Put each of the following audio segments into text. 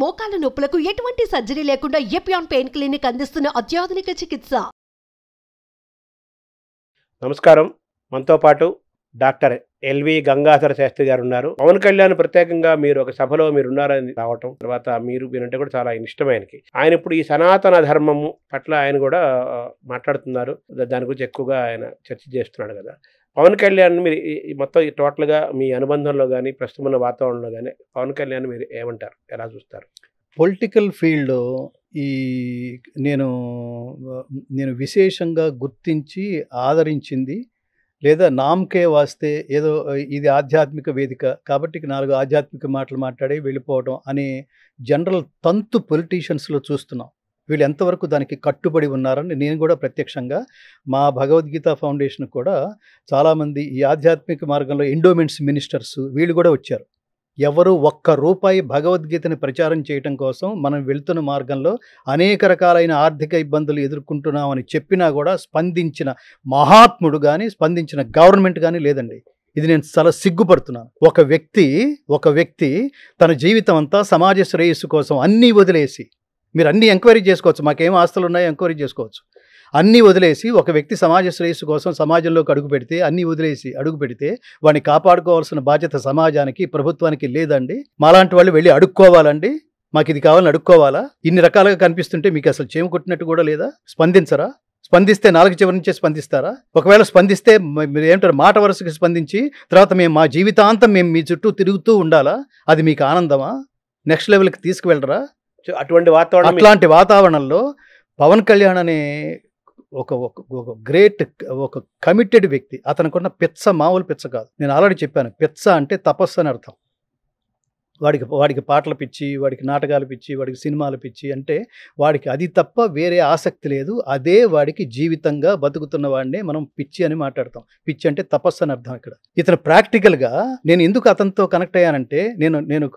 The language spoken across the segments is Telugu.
మోకాల నొప్పులకు ఎటువంటి సర్జరీ లేకుండా ఎపియాన్ పెయిన్ క్లినిక్ అందిస్తున్న అత్యాధునిక చికిత్స. నమస్కారం. మనతో పాటు డాక్టర్ ఎల్వి గంగాధర శాస్త్రి గారు ఉన్నారు. పవన్ కళ్యాణ్ ప్రత్యేకంగా మీరు ఒక సభలో మీరు ఉన్నారని రావటం, తర్వాత మీరంటే కూడా చాలా ఇష్టం ఆయనకి. ఆయన ఇప్పుడు ఈ సనాతన ధర్మము పట్ల ఆయన కూడా మాట్లాడుతున్నారు. దాని గురించి ఎక్కువగా ఆయన చర్చ చేస్తున్నాడు కదా. పవన్ కళ్యాణ్ మీరు మొత్తం టోటల్గా మీ అనుబంధంలో కానీ ప్రస్తుతం ఉన్న వాతావరణంలో కానీ పవన్ కళ్యాణ్ మీరు ఏమంటారు, ఎలా చూస్తారు? పొలిటికల్ ఫీల్డ్ ఈ నేను విశేషంగా గుర్తించి ఆదరించింది లేదా నామకే వాస్తే ఏదో ఇది ఆధ్యాత్మిక వేదిక కాబట్టి 4 ఆధ్యాత్మిక మాటలు మాట్లాడి వెళ్ళిపోవడం అనే జనరల్ తంతు పొలిటీషియన్స్లో చూస్తున్నాం. వీళ్ళు ఎంతవరకు దానికి కట్టుబడి ఉన్నారని నేను కూడా ప్రత్యక్షంగా మా భగవద్గీత ఫౌండేషన్ కూడా చాలామంది ఈ ఆధ్యాత్మిక మార్గంలో ఎండోమెంట్స్ మినిస్టర్స్ వీళ్ళు కూడా వచ్చారు. ఎవరు ₹1 భగవద్గీతని ప్రచారం చేయటం కోసం మనం వెళ్తున్న మార్గంలో అనేక రకాలైన ఆర్థిక ఇబ్బందులు ఎదుర్కొంటున్నామని చెప్పినా కూడా స్పందించిన మహాత్ముడు కానీ స్పందించిన గవర్నమెంట్ కానీ లేదండి. ఇది నేను చాలా సిగ్గుపడుతున్నాను. ఒక వ్యక్తి తన జీవితం అంతా సమాజ శ్రేయస్సు కోసం అన్నీ వదిలేసి, మీరు అన్నీ ఎంక్వైరీ చేసుకోవచ్చు, మాకేం ఆస్తులు ఉన్నాయో ఎంక్వైరీ చేసుకోవచ్చు, అన్నీ వదిలేసి ఒక వ్యక్తి సమాజ శ్రేయస్సు కోసం సమాజంలోకి అన్నీ వదిలేసి అడుగు పెడితే వాడిని కాపాడుకోవాల్సిన బాధ్యత సమాజానికి ప్రభుత్వానికి లేదండి. మాలాంటి వాళ్ళు వెళ్ళి అడుక్కోవాలండి, మాకు ఇది కావాలని అడుక్కోవాలా? ఇన్ని రకాలుగా కనిపిస్తుంటే మీకు అసలు చేమ కొట్టినట్టు కూడా లేదా? స్పందించరా? స్పందిస్తే 4 చివరి నుంచే స్పందిస్తారా? ఒకవేళ స్పందిస్తే మీరు ఏమంటారు, మాట వరుసకి స్పందించి తర్వాత మేము మా జీవితాంతం మేము మీ చుట్టూ తిరుగుతూ ఉండాలా? అది మీకు ఆనందమా? నెక్స్ట్ లెవెల్కి తీసుకువెళ్ళరా? అట్లాంటి వాతావరణంలో పవన్ కళ్యాణ్ అనే ఒక గ్రేట్ ఒక కమిటెడ్ వ్యక్తి, అతనుకున్న పిచ్చ మామూలు పిచ్చ కాదు. నేను ఆల్రెడీ చెప్పాను, పిచ్చ అంటే తపస్సు అని అర్థం. వాడికి పాటలు పిచ్చి, వాడికి నాటకాలు పిచ్చి, వాడికి సినిమాలు పిచ్చి, అంటే వాడికి అది తప్ప వేరే ఆసక్తి లేదు. అదే వాడికి జీవితంగా బతుకుతున్న వాడినే మనం పిచ్చి అని మాట్లాడతాం. పిచ్చి అంటే తపస్సు అని అర్థం. ఇక్కడ ఇతను ప్రాక్టికల్గా నేను ఎందుకు అతనితో కనెక్ట్ అయ్యానంటే, నేను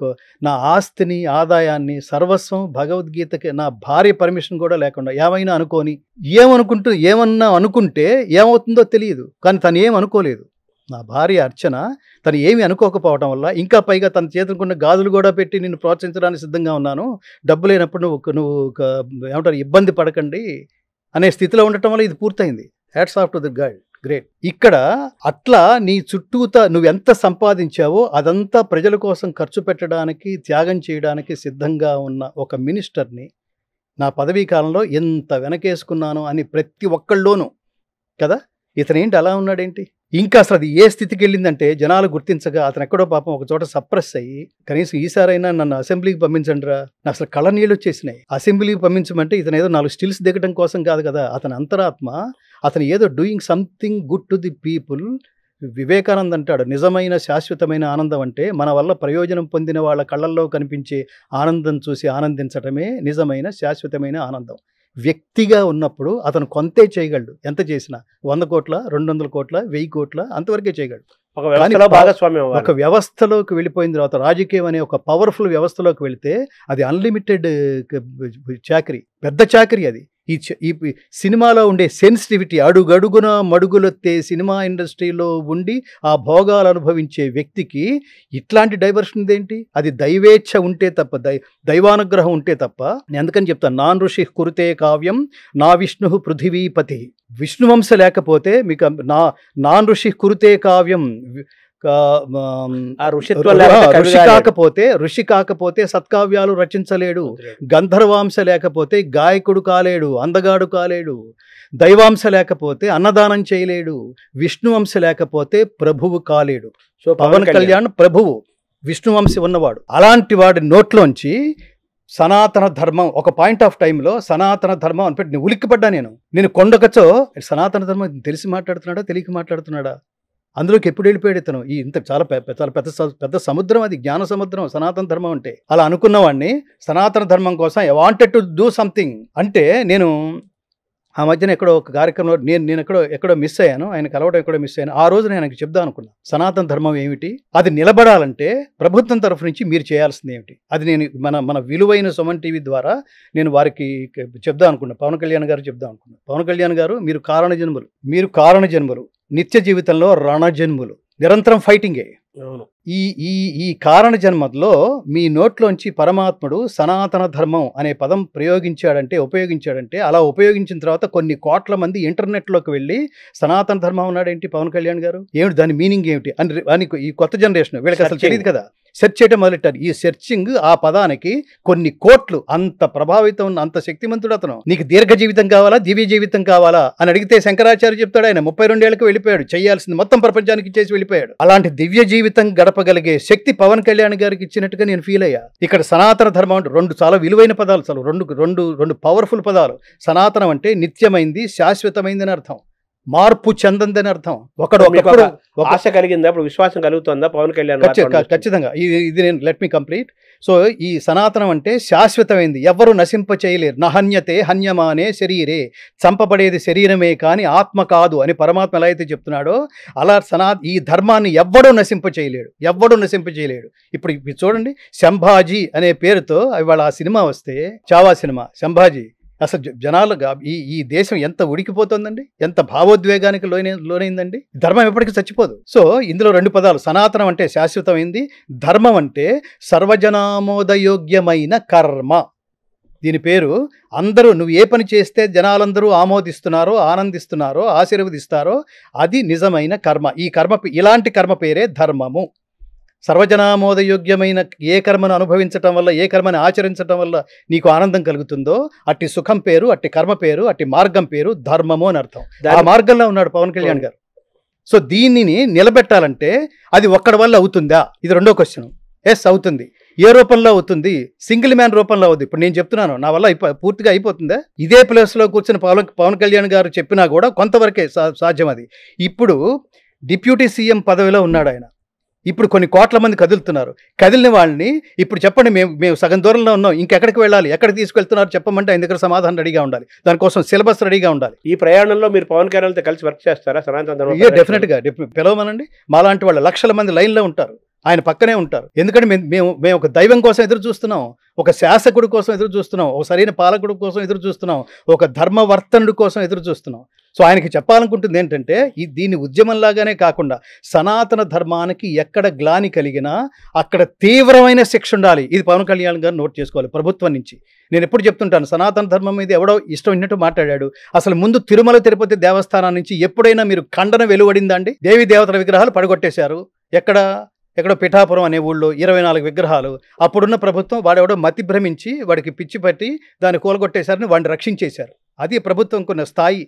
నా ఆస్తిని ఆదాయాన్ని సర్వస్వం భగవద్గీతకి నా భార్య పర్మిషన్ కూడా లేకుండా ఏమన్నా అనుకుంటే ఏమవుతుందో తెలియదు, కానీ తను ఏం అనుకోలేదు. నా భార్య అర్చన తను ఏమి అనుకోకపోవటం వల్ల, ఇంకా పైగా తన చేతుకున్న గాజులు కూడా పెట్టి నిన్ను ప్రోత్సహించడానికి సిద్ధంగా ఉన్నాను, డబ్బు లేనప్పుడు నువ్వు ఏమంటారు ఇబ్బంది పడకండి అనే స్థితిలో ఉండటం వల్ల ఇది పూర్తయింది. Hats off to the girl, great. ఇక్కడ అట్లా నీ చుట్టూతా నువ్వెంత సంపాదించావో అదంతా ప్రజల కోసం ఖర్చు పెట్టడానికి, త్యాగం చేయడానికి సిద్ధంగా ఉన్న ఒక మినిస్టర్ని నా పదవీ కాలంలో ఎంత వెనకేసుకున్నాను అని ప్రతి ఒక్కళ్ళలోనూ కదా. ఇతనేంటి అలా ఉన్నాడేంటి? ఇంకా అసలు అది ఏ స్థితికి వెళ్ళిందంటే జనాలు గుర్తించగా అతను ఎక్కడో పాపం ఒక చోట సప్రెస్ అయ్యి, కనీసం ఈసారైనా నన్ను అసెంబ్లీకి పంపించండి రా, నాకు అసలు కళ్ళ నీళ్ళు వచ్చేసినాయి. అసెంబ్లీకి పంపించమంటే ఇతను ఏదో 4 స్టిల్స్ దిగడం కోసం కాదు కదా, అతని అంతరాత్మ అతను ఏదో doing something good to the people. Vivekananda అంటాడు, నిజమైన శాశ్వతమైన ఆనందం అంటే మన వల్ల ప్రయోజనం పొందిన వాళ్ళ కళ్ళల్లో కనిపించే ఆనందం చూసి ఆనందించటమే నిజమైన శాశ్వతమైన ఆనందం. వ్యక్తిగా ఉన్నప్పుడు అతను కొంతే చేయగలడు, ఎంత చేసినా 100 కోట్ల 200 కోట్ల 1000 కోట్ల అంతవరకే చేయగలడు. ఒక వ్యవస్థలోకి వెళ్ళిపోయిన తర్వాత, రాజకీయం అనే ఒక పవర్ఫుల్ వ్యవస్థలోకి వెళితే అది అన్లిమిటెడ్ చాకరీ, పెద్ద చాకరీ అది. ఈ సినిమాలో ఉండే సెన్సిటివిటీ, అడుగడుగున మడుగులెత్తే సినిమా ఇండస్ట్రీలో ఉండి ఆ భోగాలు అనుభవించే వ్యక్తికి ఇట్లాంటి డైవర్షన్ ఏంటి? అది దైవేచ్ఛ ఉంటే తప్ప, దైవానుగ్రహం ఉంటే తప్ప. నేను అందుకని చెప్తాను, నాన్ ఋషి కురుతే కావ్యం నా విష్ణు పృథివీపతి. విష్ణువంశ లేకపోతే మీకు నాన్ ఋషి కురుతే కావ్యం, ఋషి కాకపోతే సత్కావ్యాలు రచించలేడు, గంధర్వాంశ లేకపోతే గాయకుడు కాలేడు, అందగాడు కాలేడు, దైవాంశ లేకపోతే అన్నదానం చేయలేడు, విష్ణువంశ లేకపోతే ప్రభువు కాలేడు. సో పవన్ కళ్యాణ్ ప్రభువు, విష్ణువంశ ఉన్నవాడు. అలాంటి వాడి నోట్లోంచి సనాతన ధర్మం ఒక పాయింట్ ఆఫ్ టైంలో సనాతన ధర్మం అని పెట్టి ఉలిక్కిపడ్డా. నేను కొండకచ్చో సనాతన ధర్మం తెలిసి మాట్లాడుతున్నాడా తెలియక మాట్లాడుతున్నాడా? అందులోకి ఎప్పుడు వెళ్ళిపోయాడు ఇతను? ఇంత చాలా పెద్ద సముద్రం, అది జ్ఞాన సముద్రం సనాతన ధర్మం అంటే. అలా అనుకున్న వాడిని సనాతన ధర్మం కోసం I wanted to do something అంటే, నేను ఆ మధ్యన ఎక్కడో ఒక కార్యక్రమంలో నేను ఎక్కడో మిస్ అయ్యాను, ఆయన కలవడం ఎక్కడో మిస్ అయ్యాను. ఆ రోజు నేను ఆయనకు చెప్దాం అనుకున్నా, సనాతన ధర్మం ఏమిటి, అది నిలబడాలంటే ప్రభుత్వం తరఫు నుంచి మీరు చేయాల్సింది ఏమిటి. అది నేను మన విలువైన సుమన్ టీవీ ద్వారా నేను వారికి చెప్దాం అనుకున్నా, పవన్ కళ్యాణ్ గారు చెప్దాం అనుకున్నా. పవన్ కళ్యాణ్ గారు, మీరు కారణ జన్మలు, నిత్య జీవితంలో రణజన్ములు. నిరంతరం ఫైటింగే. అవును. ఈ ఈ ఈ కారణ జన్మలో మీ నోట్లోంచి పరమాత్ముడు సనాతన ధర్మం అనే పదం ఉపయోగించాడంటే అలా ఉపయోగించిన తర్వాత కొన్ని కోట్ల మంది ఇంటర్నెట్లోకి వెళ్ళి సనాతన ధర్మం ఉన్నాడేంటి పవన్ కళ్యాణ్ గారు, ఏమిటి దాని మీనింగ్ ఏమిటి అని ఈ కొత్త జనరేషన్ వీళ్ళకి అసలు తెలియదు కదా, సెర్చ్ చేయడం మొదలెట్టారు. ఈ సెర్చింగ్ ఆ పదానికి కొన్ని కోట్లు, అంత ప్రభావితం ఉన్న అంత శక్తిమంతుడు అతను. నీకు దీర్ఘ జీవితం కావాలా, దివ్య జీవితం కావాలా అని అడిగితే శంకరాచార్య చెప్తాడు, ఆయన 32 ఏళ్ళకి వెళ్ళిపోయాడు, చేయాల్సింది మొత్తం ప్రపంచానికి ఇచ్చేసి వెళ్ళిపోయాడు. అలాంటి దివ్య జీవితం గడపగలిగే శక్తి పవన్ కళ్యాణ్ గారికి ఇచ్చినట్టుగా నేను ఫీల్ అయ్యా. ఇక్కడ సనాతన ధర్మం అంటే 2 చాలా విలువైన పదాలు, చాలు రెండు పవర్ఫుల్ పదాలు. సనాతనం అంటే నిత్యమైంది, శాశ్వతమైంది అని అర్థం, మార్పు చెందందని అర్థం. ఒకప్పుడు ఆశ కలిగిందా, ఇప్పుడు విశ్వాసం కలుగుతుందా పవన్ కళ్యాణ్? ఖచ్చితంగా. ఇది నేను లెట్ మీ కంప్లీట్. సో ఈ సనాతనం అంటే శాశ్వతమైంది, ఎవ్వరూ నశింప చేయలేరు. నహన్యతే హన్యమానే శరీరే, చంపబడేది శరీరమే కానీ ఆత్మ కాదు అని పరమాత్మ ఎలా అయితే చెప్తున్నాడో అలా ఈ ధర్మాన్ని ఎవ్వడూ నశింప చేయలేడు. ఇప్పుడు చూడండి, సంభాజీ అనే పేరుతో ఇవాళ ఆ సినిమా వస్తే, చావా సినిమా సంభాజీ, అసలు జనాలుగా ఈ దేశం ఎంత ఉడికిపోతుందండి, ఎంత భావోద్వేగానికి లోనైందండి. ధర్మం ఎప్పటికీ చచ్చిపోదు. సో ఇందులో 2 పదాలు, సనాతనం అంటే శాశ్వతమైంది, ధర్మం అంటే సర్వజనామోదయోగ్యమైన కర్మ. దీని పేరు అందరూ, నువ్వు ఏ పని చేస్తే జనాలందరూ ఆమోదిస్తున్నారో, ఆనందిస్తున్నారో, ఆశీర్వదిస్తారో అది నిజమైన కర్మ. ఇలాంటి కర్మ పేరే ధర్మము. సర్వజనామోదయోగ్యమైన ఏ కర్మను అనుభవించటం వల్ల, ఏ కర్మను ఆచరించటం వల్ల నీకు ఆనందం కలుగుతుందో అట్టి సుఖం పేరు, అట్టి కర్మ పేరు, అట్టి మార్గం పేరు ధర్మము అని అర్థం. ఆ మార్గంలో ఉన్నాడు పవన్ కళ్యాణ్ గారు. సో దీనిని నిలబెట్టాలంటే అది ఒక్కడి వల్ల అవుతుందా, ఇది 2వ క్వశ్చన్. ఎస్ అవుతుంది. ఏ రూపంలో అవుతుంది? సింగిల్ మ్యాన్ రూపంలో అవుతుంది. ఇప్పుడు నేను చెప్తున్నాను, నా వల్ల పూర్తిగా అయిపోతుందా? ఇదే ప్లేస్లో కూర్చొని పవన్ కళ్యాణ్ గారు చెప్పినా కూడా కొంతవరకే సాధ్యం అది. ఇప్పుడు డిప్యూటీ సీఎం పదవిలో ఉన్నాడు ఆయన. ఇప్పుడు కొన్ని కోట్ల మంది కదులుతున్నారు. కదిలిన వాళ్ళని ఇప్పుడు చెప్పండి, మేము సగం దూరంలో ఉన్నాం, ఇంకెక్కడికి వెళ్ళాలి, ఎక్కడికి తీసుకెళ్తున్నారు చెప్పమంటే ఆయన దగ్గర సమాధానం రెడీగా ఉండాలి, దానికోసం సిలబస్ రెడీగా ఉండాలి. ఈ ప్రయాణంలో మీరు పవన్ కళ్యాణ్తో కలిసి వర్క్ చేస్తారా? సనాతన డెఫినెట్గా పిలవమనండి. మాలాంటి వాళ్ళు లక్షల మంది లైన్లో ఉంటారు, ఆయన పక్కనే ఉంటారు. ఎందుకంటే మేము ఒక దైవం కోసం ఎదురు చూస్తున్నాం, ఒక శాసకుడి కోసం ఎదురు చూస్తున్నాం, ఒక సరైన పాలకుడి కోసం ఎదురు చూస్తున్నాం, ఒక ధర్మవర్తనుడి కోసం ఎదురు చూస్తున్నాం. సో ఆయనకి చెప్పాలనుకుంటుంది ఏంటంటే, దీని ఉద్యమంలాగానే కాకుండా సనాతన ధర్మానికి ఎక్కడ గ్లాని కలిగినా అక్కడ తీవ్రమైన శిక్ష ఉండాలి. ఇది పవన్ కళ్యాణ్ గారు నోట్ చేసుకోవాలి ప్రభుత్వం నుంచి. నేను ఎప్పుడు చెప్తుంటాను, సనాతన ధర్మం మీద ఎవడో ఇష్టం ఉన్నట్టు మాట్లాడాడు. అసలు ముందు తిరుమల తిరుపతి దేవస్థానం నుంచి ఎప్పుడైనా మీరు ఖండన వెలువడిందా అండి? దేవీ దేవతల విగ్రహాలు పడగొట్టేశారు. ఎక్కడో పిఠాపురం అనే ఊళ్ళో 24 విగ్రహాలు. అప్పుడున్న ప్రభుత్వం వాడెవడో మతి భ్రమించి వాడికి పిచ్చి పట్టి దాన్ని కూలగొట్టేశారని వాడిని రక్షించేశారు. అది ప్రభుత్వం కొన్న స్థాయి.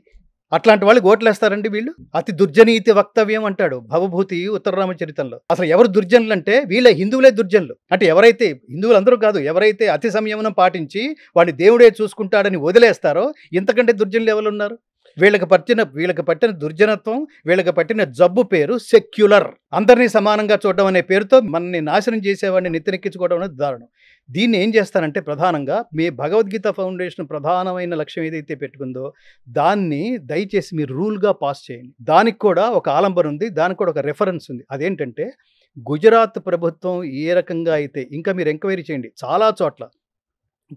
అట్లాంటి వాళ్ళకి ఓట్లేస్తారండి వీళ్ళు? అతి దుర్జనీతి వక్తవ్యం అంటాడు భవభూతి ఉత్తరరామచరితంలో. అసలు ఎవరు దుర్జనులు అంటే వీళ్ళ హిందువులే దుర్జనులు. అంటే ఎవరైతే, హిందువులు అందరూ కాదు, ఎవరైతే అతి సంయమనం పాటించి వాడిని దేవుడే చూసుకుంటాడని వదిలేస్తారో ఇంతకంటే దుర్జనులు ఎవరు ఉన్నారు? వీళ్ళకి పట్టిన దుర్జనత్వం, వీళ్ళకి పట్టిన జబ్బు పేరు సెక్యులర్. అందరినీ సమానంగా చూడడం అనే పేరుతో మనల్ని నాశనం చేసేవాడిని నెత్తినెక్కించుకోవడం అనేది దారుణం. దీన్ని ఏం చేస్తానంటే, ప్రధానంగా మీ భగవద్గీత ఫౌండేషన్ ప్రధానమైన లక్ష్యం ఏదైతే పెట్టుకుందో దాన్ని దయచేసి మీరు రూల్గా పాస్ చేయండి. దానికి కూడా ఒక ఆలంబన ఉంది, దానికి కూడా ఒక రెఫరెన్స్ ఉంది. అదేంటంటే, గుజరాత్ ప్రభుత్వం ఏ రకంగా అయితే, ఇంకా మీరు ఎంక్వైరీ చేయండి, చాలా చోట్ల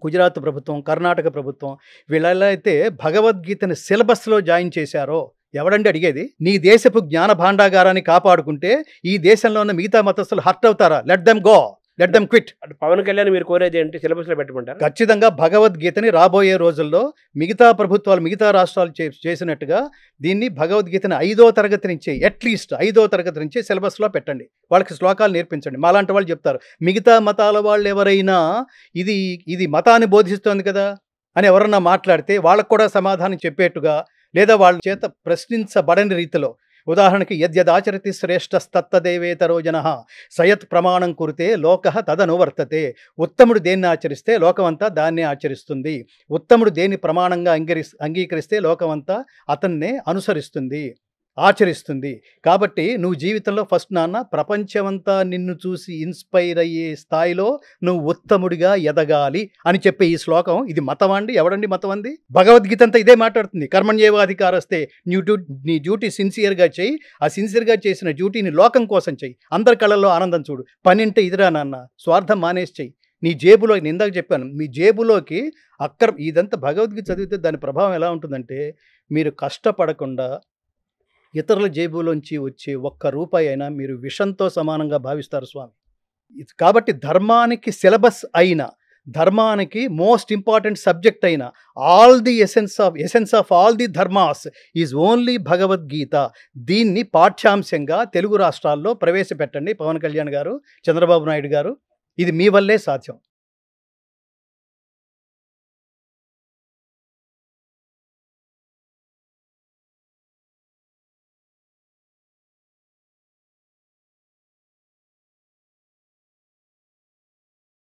గుజరాత్ ప్రభుత్వం, కర్ణాటక ప్రభుత్వం వీళ్ళెలా అయితే భగవద్గీతని సిలబస్లో జాయిన్ చేశారో, ఎవడండి అడిగేది? నీ దేశపు జ్ఞాన భాండాగారాన్ని కాపాడుకుంటే ఈ దేశంలో ఉన్న మిగతా మతస్థులు హర్ట్ అవుతారా? Let them go, let them quit. Pawan Kalyan మీరు కోరేది ఏంటి? సిలబస్లో పెట్టమంటారు? ఖచ్చితంగా భగవద్గీతని రాబోయే రోజుల్లో మిగతా ప్రభుత్వాలు, మిగతా రాష్ట్రాలు చేసినట్టుగా దీన్ని భగవద్గీతని 5వ తరగతి నుంచే, అట్లీస్ట్ 5వ తరగతి నుంచే సిలబస్లో పెట్టండి. వాళ్ళకి శ్లోకాలు నేర్పించండి. మాలాంటి వాళ్ళు చెప్తారు, మిగతా మతాల వాళ్ళు ఎవరైనా ఇది మతాన్ని బోధిస్తోంది కదా అని ఎవరన్నా మాట్లాడితే వాళ్ళకు కూడా సమాధానం చెప్పేట్టుగా, లేదా వాళ్ళ చేత ప్రశ్నించబడని రీతిలో, ఉదాహరణకి యద్యదాచరతి శ్రేష్టస్తత్తదేవేతరో జనః సయత్ ప్రమాణం కురితే లోకః తదనువర్తతే. ఉత్తముడు దేన్ని ఆచరిస్తే లోకమంతా దాన్నే ఆచరిస్తుంది. ఉత్తముడు దేన్ని ప్రమాణంగా అంగీకరిస్తే లోకమంతా అతన్నే అనుసరిస్తుంది, ఆచరిస్తుంది. కాబట్టి నువ్వు జీవితంలో ఫస్ట్ నాన్న ప్రపంచమంతా నిన్ను చూసి ఇన్స్పైర్ అయ్యే స్థాయిలో నువ్వు ఉత్తముడిగా ఎదగాలి అని చెప్పే ఈ శ్లోకం, ఇది మతం అండి? ఎవడండి మతం అంది? భగవద్గీత అంతా ఇదే మాట్లాడుతుంది. కర్మణ్యేవాధికారస్తే, నీ డ్యూటీ సిన్సియర్గా చేయి, ఆ సిన్సియర్గా చేసిన డ్యూటీని లోకం కోసం చెయ్యి, అందరి కళల్లో ఆనందం చూడు, పని అంటే ఇదిరా నాన్న, స్వార్థం మానేసి చెయ్యి. నీ జేబులో, నేను ఇందాక చెప్పాను, మీ జేబులోకి ఇదంతా భగవద్గీత చదివితే దాని ప్రభావం ఎలా ఉంటుందంటే, మీరు కష్టపడకుండా ఇతరుల జేబులోంచి వచ్చే ఒక్క రూపాయి అయినా మీరు విషంతో సమానంగా భావిస్తారు స్వామి. కాబట్టి ధర్మానికి సిలబస్ అయిన, ధర్మానికి మోస్ట్ ఇంపార్టెంట్ సబ్జెక్ట్ అయిన all the essence of all the dharmas is only Bhagavad Gita. దీన్ని పాఠ్యాంశంగా తెలుగు రాష్ట్రాల్లో ప్రవేశపెట్టండి పవన్ కళ్యాణ్ గారు, చంద్రబాబు నాయుడు గారు. ఇది మీ వల్లే సాధ్యం.